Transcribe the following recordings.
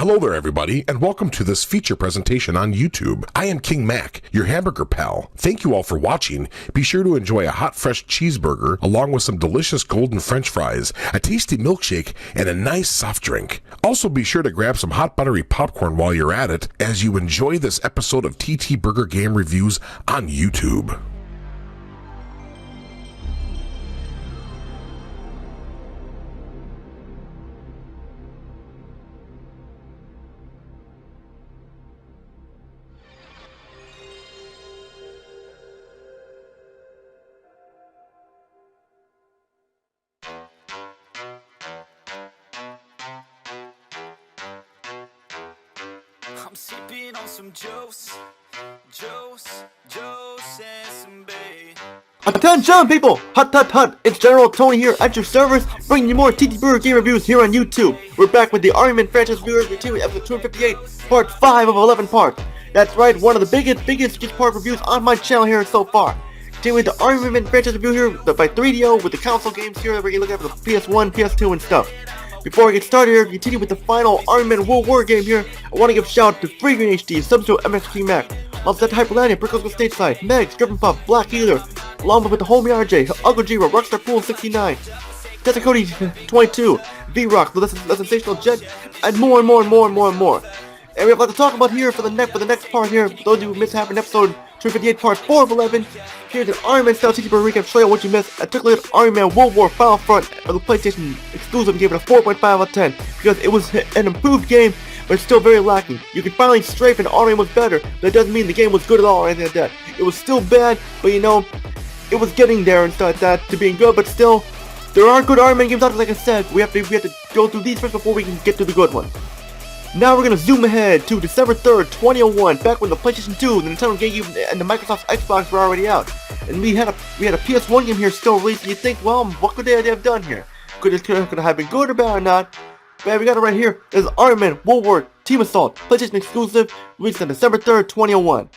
Hello there everybody, and welcome to this feature presentation on YouTube. I am King Mac, your hamburger pal. Thank you all for watching. Be sure to enjoy a hot fresh cheeseburger along with some delicious golden french fries, a tasty milkshake, and a nice soft drink. Also be sure to grab some hot buttery popcorn while you're at it as you enjoy this episode of TTBurger Game Reviews on YouTube. I'm sipping on some juice and some bait. Attention people! Hut! It's General Tony here at your service, bringing you more TTBurger game reviews here on YouTube. We're back with the Iron Man franchise reviewers reviewing episode 258, part 5 of 11 parts. That's right, one of the biggest part reviews on my channel here so far. Continuing the Iron Man franchise review here by 3DO with the console games here that we're looking at for the PS1, PS2 and stuff. Before I get started here, continue with the final Iron Man World War game here, I want to give a shout out to Free Green HD, Substitute MX King Mac, Monster Hyperlania, Prickles with Stateside, Megs, Driven Puff, Black Healer, along with the Homie RJ, Uncle Jiro, Rockstar Pool 69, Tessa Cody 22, V-Rock, the Sensational Jet, and more. And we have a lot to talk about here for the next part here. For those of you who missed half an episode, 258 part 4 of 11. Here's an Iron Man style TTBurger recap, show you what you missed. I took a look at Iron Man World War Battlefront of the PlayStation exclusive and gave it a 4.5 out of 10 because it was an improved game, but it's still very lacking. You can finally strafe and Iron Man was better, but it doesn't mean the game was good at all or anything like that. It was still bad, but you know, it was getting there and stuff like that to being good, but still, there are good Iron Man games out there, like I said. We have to go through these first before we can get to the good ones. Now we're gonna zoom ahead to December 3rd, 2001, back when the PlayStation 2, the Nintendo GameCube, and the Microsoft Xbox were already out. And we had a PS1 game here still released, and you think, well, what could they have done here? Could it have been good or bad or not? But we got it right here. It's Iron Man World War Team Assault, PlayStation exclusive, released on December 3rd, 2001.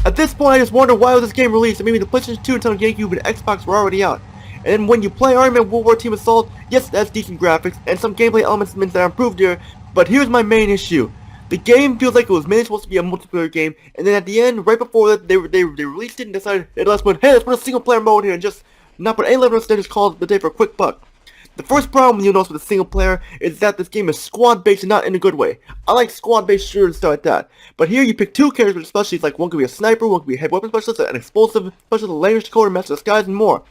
At this point, I just wonder why was this game released, and maybe the PlayStation 2, Nintendo GameCube, and Xbox were already out. And then when you play Iron Man World War Team Assault, yes, that's decent graphics, and some gameplay elements that are improved here, but here's my main issue. The game feels like it was mainly supposed to be a multiplayer game, and then at the end, right before that, they released it and decided, hey, let's put a single player mode here and just not put any level instead, just call it the day for a quick buck. The first problem you'll notice with the single player is that this game is squad-based and not in a good way. I like squad-based shooters and stuff like that, but here you pick two characters with specialties, like one could be a sniper, one could be a heavy weapon specialist, an explosive specialist, a language decoder, master disguise, and more.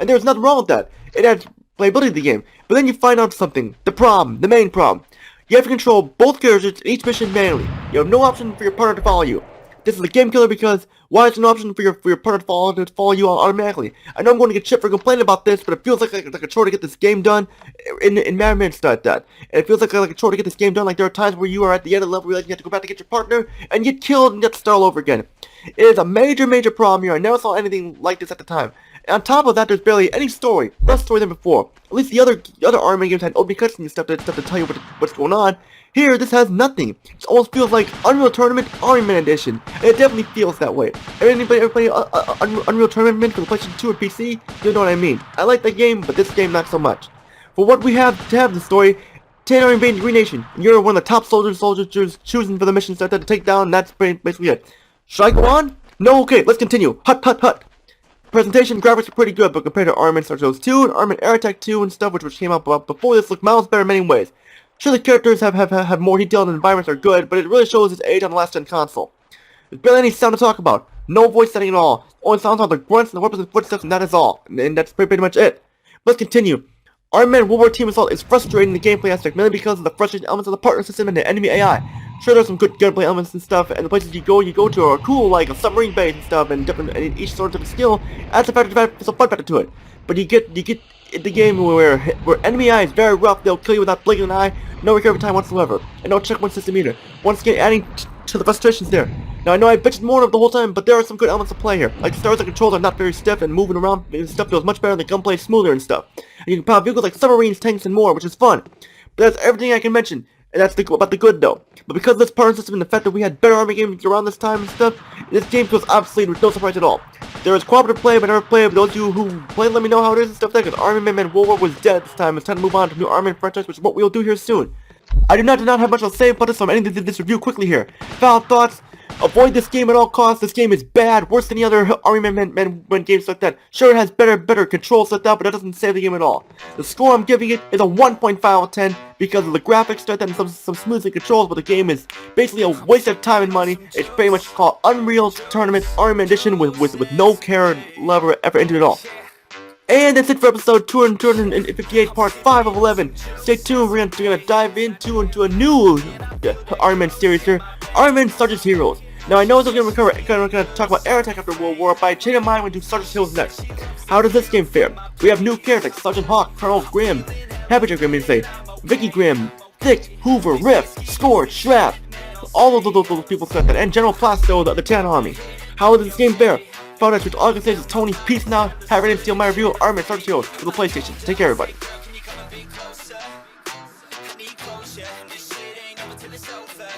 And there's nothing wrong with that. It adds playability to the game. But then you find out something. The main problem. You have to control both characters in each mission manually. You have no option for your partner to follow you. This is a game killer because why is there no option for your partner to follow you automatically? I know I'm going to get shit for complaining about this, but it feels like a chore to get this game done in Mad Men stuff like that. And it feels like a chore to get this game done. Like there are times where you are at the end of the level where you have to go back to get your partner and get killed and you have to start all over again. It is a major problem here. I never saw anything like this at the time. And on top of that, there's barely any story, less story than before. At least the other Iron Man games had opening cutscenes and stuff to tell you what's going on. Here, this has nothing. It almost feels like Unreal Tournament Iron Man Edition, and it definitely feels that way. Anybody Unreal Tournament for the PlayStation 2 or PC? You know what I mean. I like that game, but this game not so much. For what we have to have the story, 10 are invading the Green Nation, and you're one of the top soldiers choosing for the mission to take down, and that's basically it. Should I go on? No? Okay, let's continue. Hut. Presentation graphics are pretty good, but compared to Iron Man Star Wars 2 and Iron Man Air Attack 2 and stuff, which came out before this, look miles better in many ways. Sure, the characters have more detail and the environments are good, but it really shows its age on the last-gen console. There's barely any sound to talk about. No voice setting at all. Only sounds are the grunts and the weapons and footsteps, and that is all. And that's pretty much it. Let's continue. Iron Man World War Team Assault is frustrating in the gameplay aspect, mainly because of the frustrating elements of the partner system and the enemy AI. Sure, there's some good gameplay elements and stuff, and the places you go to are cool, like a submarine base and stuff, and each sort of skill adds a fun factor to it. But you get the game where enemy AI is very rough. They'll kill you without blinking an eye, no recovery time whatsoever, and no checkpoint system either. Once again, adding to the frustrations there. Now I know I bitched more of the whole time, but there are some good elements to play here. Like the stars and controls are not very stiff, and moving around and stuff feels much better, and the gunplay is smoother and stuff. And you can power vehicles like submarines, tanks, and more, which is fun. But that's everything I can mention. And that's about the good though. But because of this partner system and the fact that we had better army games around this time and stuff, this game feels obsolete with no surprise at all. There is cooperative play, but never play. But those of you who play, let me know how it is and stuff like that. Because Iron Man World War was dead at this time. It's time to move on to new Iron Man franchise, which is what we'll do here soon. I do not have much to say about this, so I'm ending this review quickly here. Final thoughts. Avoid this game at all costs. This game is bad, worse than the other Army Men games like that. Sure, it has better controls like that, but that doesn't save the game at all. The score I'm giving it is a 1.5 out of 10 because of the graphics like that and some smoothing controls, but the game is basically a waste of time and money. It's pretty much called Unreal Tournament Army Men Edition with no care level ever into it at all. And that's it for episode 258, part 5 of 11. Stay tuned, we're gonna dive into a new Iron Man series here, Iron Man Sergeant's Heroes. Now I know we're gonna talk about Air Attack after World War, but I changed my mind when we do Sergeant's Heroes next. How does this game fare? We have new characters like Sergeant Hawk, Colonel Grimm, Happy Grimm, Vicky Grimm, Thick, Hoover, Rip, Scourge, Shrap, all of those people said that, and General Plasto, the Tan Army. How does this game fare? Found out, which all I can say is Tony. Peace now. Have ready to steal my review of Iron Man Sergeant's Heroes for the PlayStation. Take care, everybody. Can you come a bit closer? I need closure, and this shit ain't over till it's over.